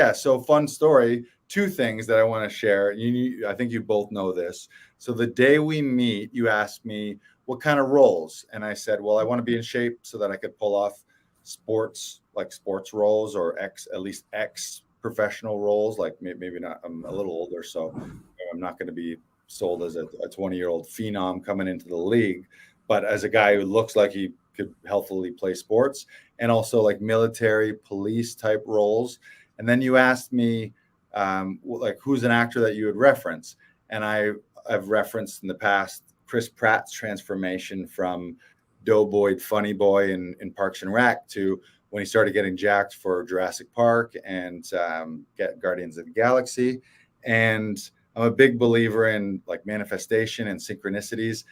Yeah, so fun story. Two things that I want to share. I think you both know this. So the day we meet, you asked me what kind of roles, and I said, well, I want to be in shape so that I could pull off sports, like sports roles, or at least X professional roles. Like maybe not. I'm a little older, so I'm not going to be sold as a 20-year-old phenom coming into the league, but as a guy who looks like he could healthily play sports, and also like military, police type roles. And then you asked me, like, who's an actor that you would reference? And I've referenced in the past Chris Pratt's transformation from doughboy, funny boy in Parks and Rec to when he started getting jacked for Jurassic Park and get Guardians of the Galaxy. And I'm a big believer in like manifestation and synchronicities.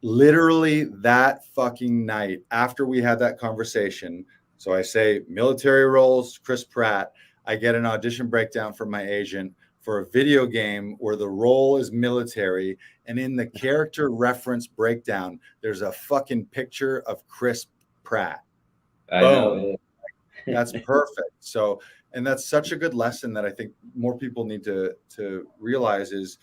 Literally that fucking night after we had that conversation, so I say military roles, Chris Pratt, I get an audition breakdown from my agent for a video game where the role is military, and in the character reference breakdown, there's a fucking picture of Chris Pratt. I Boom. know. That's perfect. So, and that's such a good lesson that I think more people need to realize is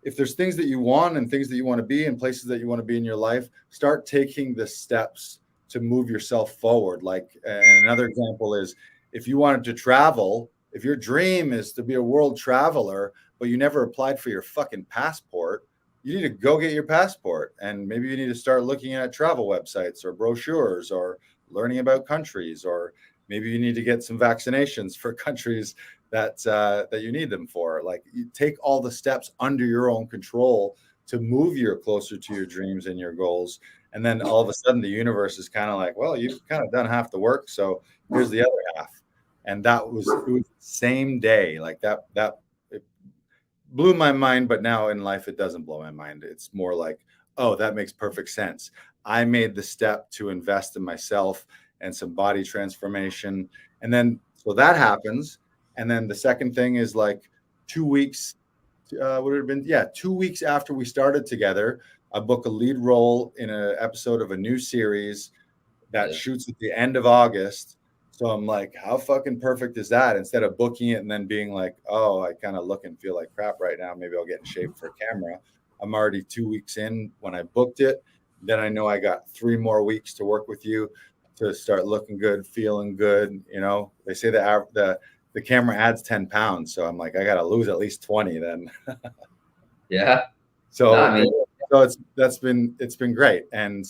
if there's things that you want and things that you want to be and places that you want to be in your life, start taking the steps to move yourself forward. Like, and another example is if you wanted to travel, if your dream is to be a world traveler, but you never applied for your fucking passport, you need to go get your passport. And maybe you need to start looking at travel websites or brochures or learning about countries, or maybe you need to get some vaccinations for countries that you need them for. Like, you take all the steps under your own control to move you closer to your dreams and your goals. And then all of a sudden the universe is kind of like, well, you've kind of done half the work, so here's the other half. And it was the same day. Like that it blew my mind, but now in life it doesn't blow my mind. It's more like, oh, that makes perfect sense. I made the step to invest in myself and some body transformation. And then so that happens. And then the second thing is like 2 weeks, would it have been? Yeah, 2 weeks after we started together, I book a lead role in an episode of a new series that shoots at the end of August. So I'm like, how fucking perfect is that? Instead of booking it and then being like, oh, I kind of look and feel like crap right now. Maybe I'll get in shape for camera. I'm already 2 weeks in when I booked it. Then I know I got 3 more weeks to work with you to start looking good, feeling good. You know, they say the camera adds 10 pounds. So I'm like, I got to lose at least 20 then. Yeah. So, No, I mean, it's been great. And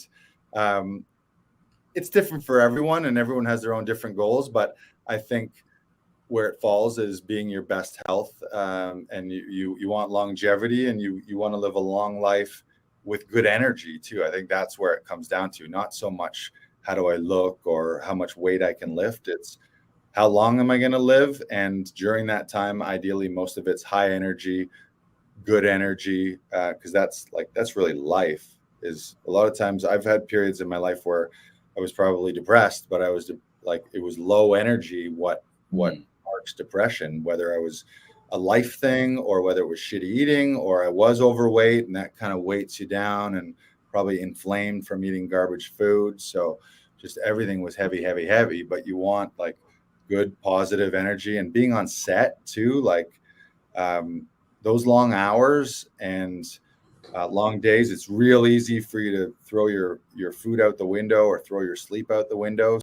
it's different for everyone and everyone has their own different goals. But I think where it falls is being your best health. And you want longevity and you want to live a long life with good energy too. I think that's where it comes down to, not so much how do I look or how much weight I can lift. It's how long am I going to live? And during that time, ideally, most of it's high energy, good energy, because that's really life. Is a lot of times I've had periods in my life where I was probably depressed, but I was like, it was low energy. What marks depression? Whether I was a life thing or whether it was shitty eating or I was overweight, and that kind of weights you down and probably inflamed from eating garbage food. So just everything was heavy, heavy, heavy. But you want like good positive energy, and being on set too, like those long hours and long days, it's real easy for you to throw your food out the window or throw your sleep out the window.